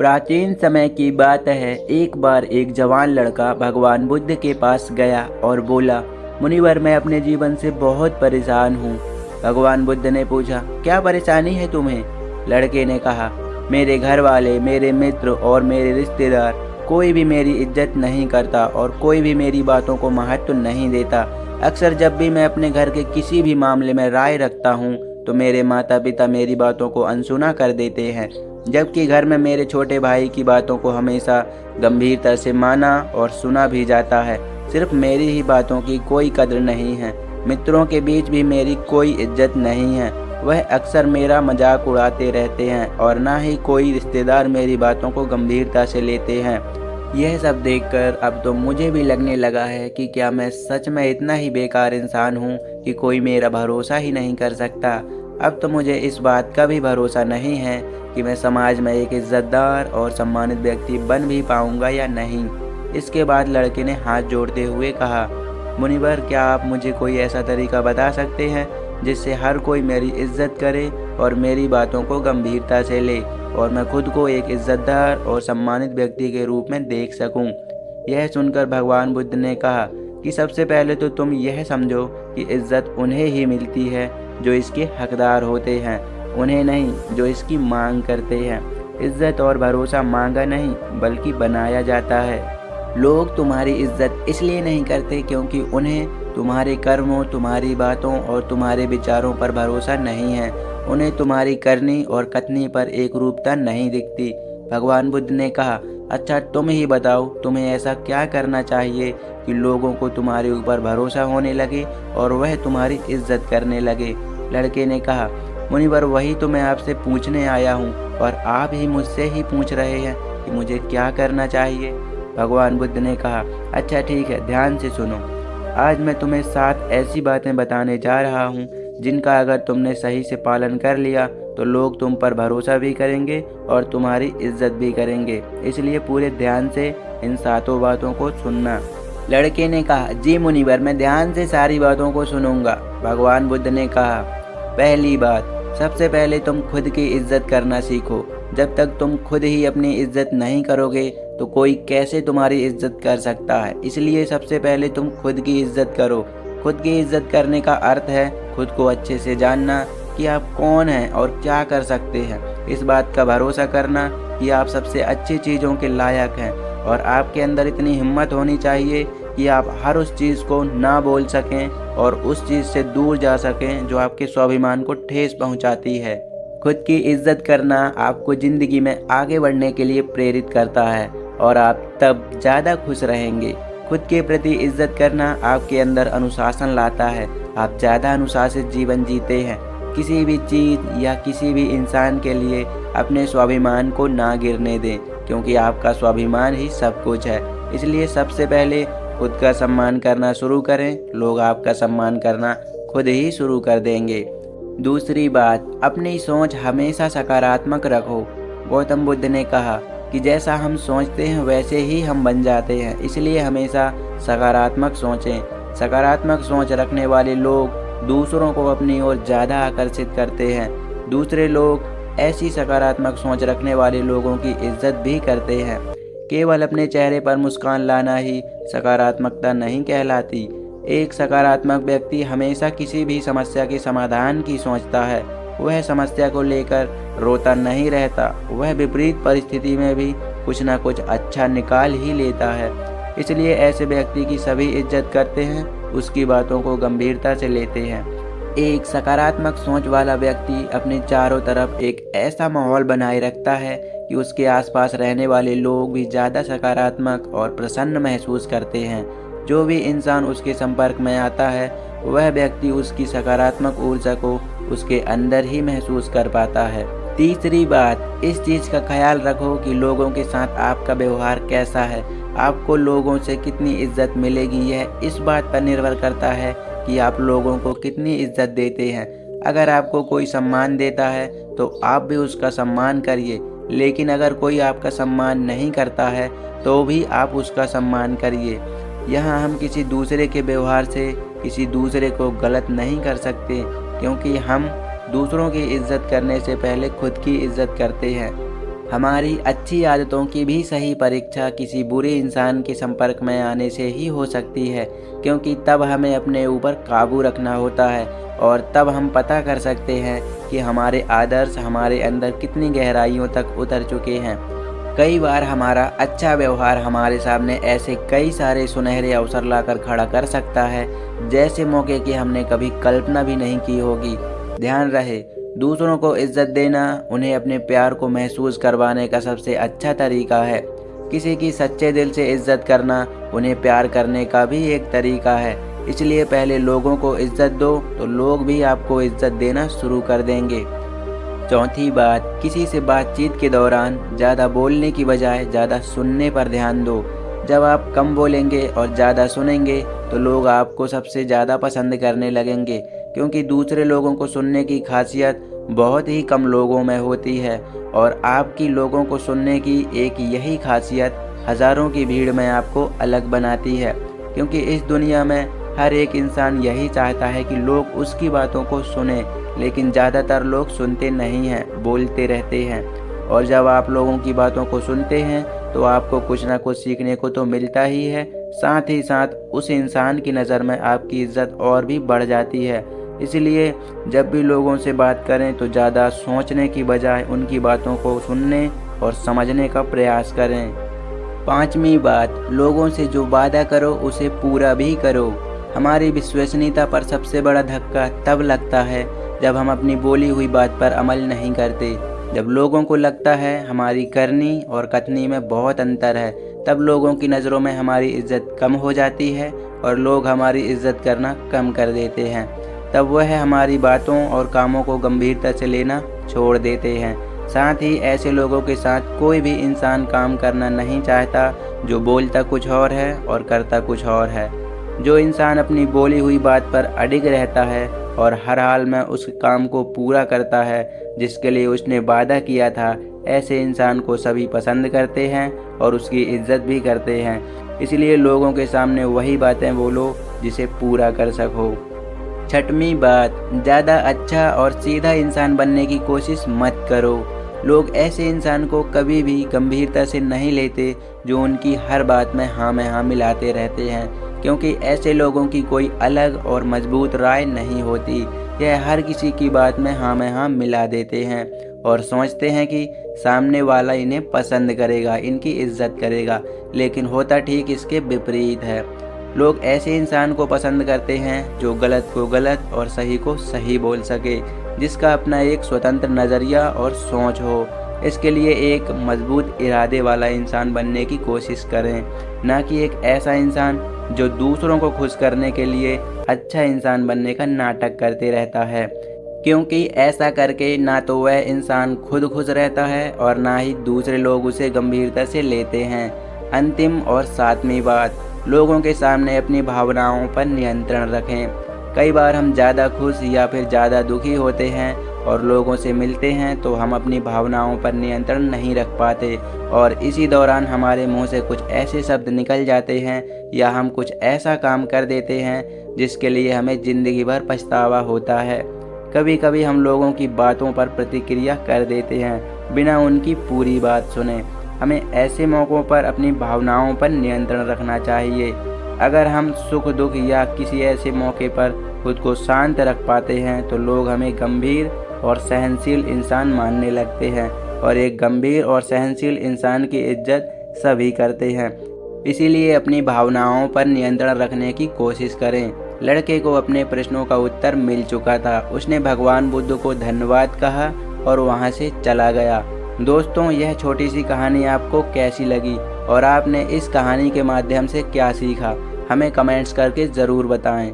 प्राचीन समय की बात है। एक बार एक जवान लड़का भगवान बुद्ध के पास गया और बोला, मुनिवर मैं अपने जीवन से बहुत परेशान हूँ। भगवान बुद्ध ने पूछा, क्या परेशानी है तुम्हें? लड़के ने कहा, मेरे घर वाले, मेरे मित्र और मेरे रिश्तेदार कोई भी मेरी इज्जत नहीं करता और कोई भी मेरी बातों को महत्व नहीं देता। अक्सर जब भी मैं अपने घर के किसी भी मामले में राय रखता हूँ तो मेरे माता पिता मेरी बातों को अनसुना कर देते हैं, जबकि घर में मेरे छोटे भाई की बातों को हमेशा गंभीरता से माना और सुना भी जाता है। सिर्फ मेरी ही बातों की कोई कद्र नहीं है। मित्रों के बीच भी मेरी कोई इज्जत नहीं है, वह अक्सर मेरा मजाक उड़ाते रहते हैं और ना ही कोई रिश्तेदार मेरी बातों को गंभीरता से लेते हैं। यह सब देखकर अब तो मुझे भी लगने लगा है कि क्या मैं सच में इतना ही बेकार इंसान हूँ कि कोई मेरा भरोसा ही नहीं कर सकता। अब तो मुझे इस बात का भी भरोसा नहीं है कि मैं समाज में एक इज्जतदार और सम्मानित व्यक्ति बन भी पाऊंगा या नहीं। इसके बाद लड़के ने हाथ जोड़ते हुए कहा, मुनिवर क्या आप मुझे कोई ऐसा तरीका बता सकते हैं जिससे हर कोई मेरी इज्जत करे और मेरी बातों को गंभीरता से ले और मैं खुद को एक इज्जतदार और सम्मानित व्यक्ति के रूप में देख सकूं। यह सुनकर भगवान बुद्ध ने कहा कि सबसे पहले तो तुम यह समझो कि इज्जत उन्हें ही मिलती है जो इसके हकदार होते हैं, उन्हें नहीं जो इसकी मांग करते हैं। इज्जत और भरोसा मांगा नहीं बल्कि बनाया जाता है। लोग तुम्हारी इज्जत इसलिए नहीं करते क्योंकि उन्हें तुम्हारे कर्मों, तुम्हारी बातों और तुम्हारे विचारों पर भरोसा नहीं है। उन्हें तुम्हारी करनी और कथनी पर एक रूपता नहीं दिखती। भगवान बुद्ध ने कहा, अच्छा तुम ही बताओ, तुम्हें ऐसा क्या करना चाहिए कि लोगों को तुम्हारे ऊपर भरोसा होने लगे और वह तुम्हारी इज्जत करने लगे? लड़के ने कहा, मुनिवर वही तो मैं आपसे पूछने आया हूँ और आप ही मुझसे ही पूछ रहे हैं कि मुझे क्या करना चाहिए। भगवान बुद्ध ने कहा, अच्छा ठीक है, ध्यान से सुनो। आज मैं तुम्हें 7 ऐसी बातें बताने जा रहा हूँ जिनका अगर तुमने सही से पालन कर लिया तो लोग तुम पर भरोसा भी करेंगे और तुम्हारी इज्जत भी करेंगे। इसलिए पूरे ध्यान से इन 7 बातों को सुनना। लड़के ने कहा, जी मुनिवर मैं ध्यान से सारी बातों को सुनूंगा। भगवान बुद्ध ने कहा, पहली बात, सबसे पहले तुम खुद की इज्जत करना सीखो। जब तक तुम खुद ही अपनी इज्जत नहीं करोगे तो कोई कैसे तुम्हारी इज्जत कर सकता है। इसलिए सबसे पहले तुम खुद की इज्जत करो। खुद की इज्जत करने का अर्थ है खुद को अच्छे से जानना कि आप कौन हैं और क्या कर सकते हैं। इस बात का भरोसा करना कि आप सबसे अच्छी चीज़ों के लायक हैं और आपके अंदर इतनी हिम्मत होनी चाहिए कि आप हर उस चीज़ को ना बोल सकें और उस चीज़ से दूर जा सकें जो आपके स्वाभिमान को ठेस पहुंचाती है। खुद की इज्जत करना आपको ज़िंदगी में आगे बढ़ने के लिए प्रेरित करता है और आप तब ज़्यादा खुश रहेंगे। खुद के प्रति इज्जत करना आपके अंदर अनुशासन लाता है। आप ज़्यादा अनुशासित जीवन जीते हैं। किसी भी चीज़ या किसी भी इंसान के लिए अपने स्वाभिमान को ना गिरने दें, क्योंकि आपका स्वाभिमान ही सब कुछ है। इसलिए सबसे पहले खुद का सम्मान करना शुरू करें, लोग आपका सम्मान करना खुद ही शुरू कर देंगे। दूसरी बात, अपनी सोच हमेशा सकारात्मक रखो। गौतम बुद्ध ने कहा कि जैसा हम सोचते हैं वैसे ही हम बन जाते हैं, इसलिए हमेशा सकारात्मक सोचें। सकारात्मक सोच रखने वाले लोग दूसरों को अपनी ओर ज़्यादा आकर्षित करते हैं। दूसरे लोग ऐसी सकारात्मक सोच रखने वाले लोगों की इज्जत भी करते हैं। केवल अपने चेहरे पर मुस्कान लाना ही सकारात्मकता नहीं कहलाती। एक सकारात्मक व्यक्ति हमेशा किसी भी समस्या के समाधान की सोचता है। वह समस्या को लेकर रोता नहीं रहता। वह विपरीत परिस्थिति में भी कुछ ना कुछ अच्छा निकाल ही लेता है। इसलिए ऐसे व्यक्ति की सभी इज्जत करते हैं, उसकी बातों को गंभीरता से लेते हैं। एक सकारात्मक सोच वाला व्यक्ति अपने चारों तरफ एक ऐसा माहौल बनाए रखता है कि उसके आसपास रहने वाले लोग भी ज़्यादा सकारात्मक और प्रसन्न महसूस करते हैं। जो भी इंसान उसके संपर्क में आता है वह व्यक्ति उसकी सकारात्मक ऊर्जा को उसके अंदर ही महसूस कर पाता है। तीसरी बात, इस चीज़ का ख्याल रखो कि लोगों के साथ आपका व्यवहार कैसा है। आपको लोगों से कितनी इज्जत मिलेगी यह इस बात पर निर्भर करता है कि आप लोगों को कितनी इज्जत देते हैं। अगर आपको कोई सम्मान देता है तो आप भी उसका सम्मान करिए, लेकिन अगर कोई आपका सम्मान नहीं करता है तो भी आप उसका सम्मान करिए। यहाँ हम किसी दूसरे के व्यवहार से किसी दूसरे को गलत नहीं कर सकते, क्योंकि हम दूसरों की इज्जत करने से पहले खुद की इज्जत करते हैं। हमारी अच्छी आदतों की भी सही परीक्षा किसी बुरे इंसान के संपर्क में आने से ही हो सकती है, क्योंकि तब हमें अपने ऊपर काबू रखना होता है और तब हम पता कर सकते हैं कि हमारे आदर्श हमारे अंदर कितनी गहराइयों तक उतर चुके हैं। कई बार हमारा अच्छा व्यवहार हमारे सामने ऐसे कई सारे सुनहरे अवसर लाकर खड़ा कर सकता है, जैसे मौके की हमने कभी कल्पना भी नहीं की होगी। ध्यान रहे, दूसरों को इज्जत देना उन्हें अपने प्यार को महसूस करवाने का सबसे अच्छा तरीका है। किसी की सच्चे दिल से इज्जत करना उन्हें प्यार करने का भी एक तरीका है। इसलिए पहले लोगों को इज्जत दो तो लोग भी आपको इज्जत देना शुरू कर देंगे। चौथी बात, किसी से बातचीत के दौरान ज़्यादा बोलने की बजाय ज़्यादा सुनने पर ध्यान दो। जब आप कम बोलेंगे और ज़्यादा सुनेंगे तो लोग आपको सबसे ज़्यादा पसंद करने लगेंगे, क्योंकि दूसरे लोगों को सुनने की खासियत बहुत ही कम लोगों में होती है और आपकी लोगों को सुनने की एक यही खासियत हज़ारों की भीड़ में आपको अलग बनाती है। क्योंकि इस दुनिया में हर एक इंसान यही चाहता है कि लोग उसकी बातों को सुने, लेकिन ज़्यादातर लोग सुनते नहीं हैं, बोलते रहते हैं। और जब आप लोगों की बातों को सुनते हैं तो आपको कुछ ना कुछ सीखने को तो मिलता ही है, साथ ही साथ उस इंसान की नज़र में आपकी इज्जत और भी बढ़ जाती है। इसलिए जब भी लोगों से बात करें तो ज़्यादा सोचने की बजाय उनकी बातों को सुनने और समझने का प्रयास करें। पाँचवीं बात, लोगों से जो वादा करो उसे पूरा भी करो। हमारी विश्वसनीयता पर सबसे बड़ा धक्का तब लगता है जब हम अपनी बोली हुई बात पर अमल नहीं करते। जब लोगों को लगता है हमारी करनी और कथनी में बहुत अंतर है, तब लोगों की नज़रों में हमारी इज्जत कम हो जाती है और लोग हमारी इज्जत करना कम कर देते हैं। तब वह हमारी बातों और कामों को गंभीरता से लेना छोड़ देते हैं। साथ ही ऐसे लोगों के साथ कोई भी इंसान काम करना नहीं चाहता जो बोलता कुछ और है और करता कुछ और है। जो इंसान अपनी बोली हुई बात पर अडिग रहता है और हर हाल में उस काम को पूरा करता है जिसके लिए उसने वादा किया था, ऐसे इंसान को सभी पसंद करते हैं और उसकी इज्जत भी करते हैं। इसलिए लोगों के सामने वही बातें बोलो जिसे पूरा कर सको। छठवीं बात, ज़्यादा अच्छा और सीधा इंसान बनने की कोशिश मत करो। लोग ऐसे इंसान को कभी भी गंभीरता से नहीं लेते जो उनकी हर बात में हाँ मिलाते रहते हैं, क्योंकि ऐसे लोगों की कोई अलग और मजबूत राय नहीं होती। यह हर किसी की बात में हाँ मिला देते हैं और सोचते हैं कि सामने वाला इन्हें पसंद करेगा, इनकी इज्जत करेगा, लेकिन होता ठीक इसके विपरीत है। लोग ऐसे इंसान को पसंद करते हैं जो गलत को गलत और सही को सही बोल सके, जिसका अपना एक स्वतंत्र नज़रिया और सोच हो। इसके लिए एक मजबूत इरादे वाला इंसान बनने की कोशिश करें, ना कि एक ऐसा इंसान जो दूसरों को खुश करने के लिए अच्छा इंसान बनने का नाटक करते रहता है, क्योंकि ऐसा करके ना तो वह इंसान खुद खुश रहता है और ना ही दूसरे लोग उसे गंभीरता से लेते हैं। अंतिम और सातवीं बात, लोगों के सामने अपनी भावनाओं पर नियंत्रण रखें। कई बार हम ज़्यादा खुश या फिर ज़्यादा दुखी होते हैं और लोगों से मिलते हैं तो हम अपनी भावनाओं पर नियंत्रण नहीं रख पाते और इसी दौरान हमारे मुंह से कुछ ऐसे शब्द निकल जाते हैं या हम कुछ ऐसा काम कर देते हैं जिसके लिए हमें ज़िंदगी भर पछतावा होता है। कभी कभी हम लोगों की बातों पर प्रतिक्रिया कर देते हैं बिना उनकी पूरी बात सुने। हमें ऐसे मौक़ों पर अपनी भावनाओं पर नियंत्रण रखना चाहिए। अगर हम सुख दुख या किसी ऐसे मौके पर खुद को शांत रख पाते हैं तो लोग हमें गंभीर और सहनशील इंसान मानने लगते हैं और एक गंभीर और सहनशील इंसान की इज्जत सभी करते हैं। इसीलिए अपनी भावनाओं पर नियंत्रण रखने की कोशिश करें। लड़के को अपने प्रश्नों का उत्तर मिल चुका था। उसने भगवान बुद्ध को धन्यवाद कहा और वहां से चला गया। दोस्तों, यह छोटी सी कहानी आपको कैसी लगी और आपने इस कहानी के माध्यम से क्या सीखा, हमें कमेंट्स करके ज़रूर बताएं।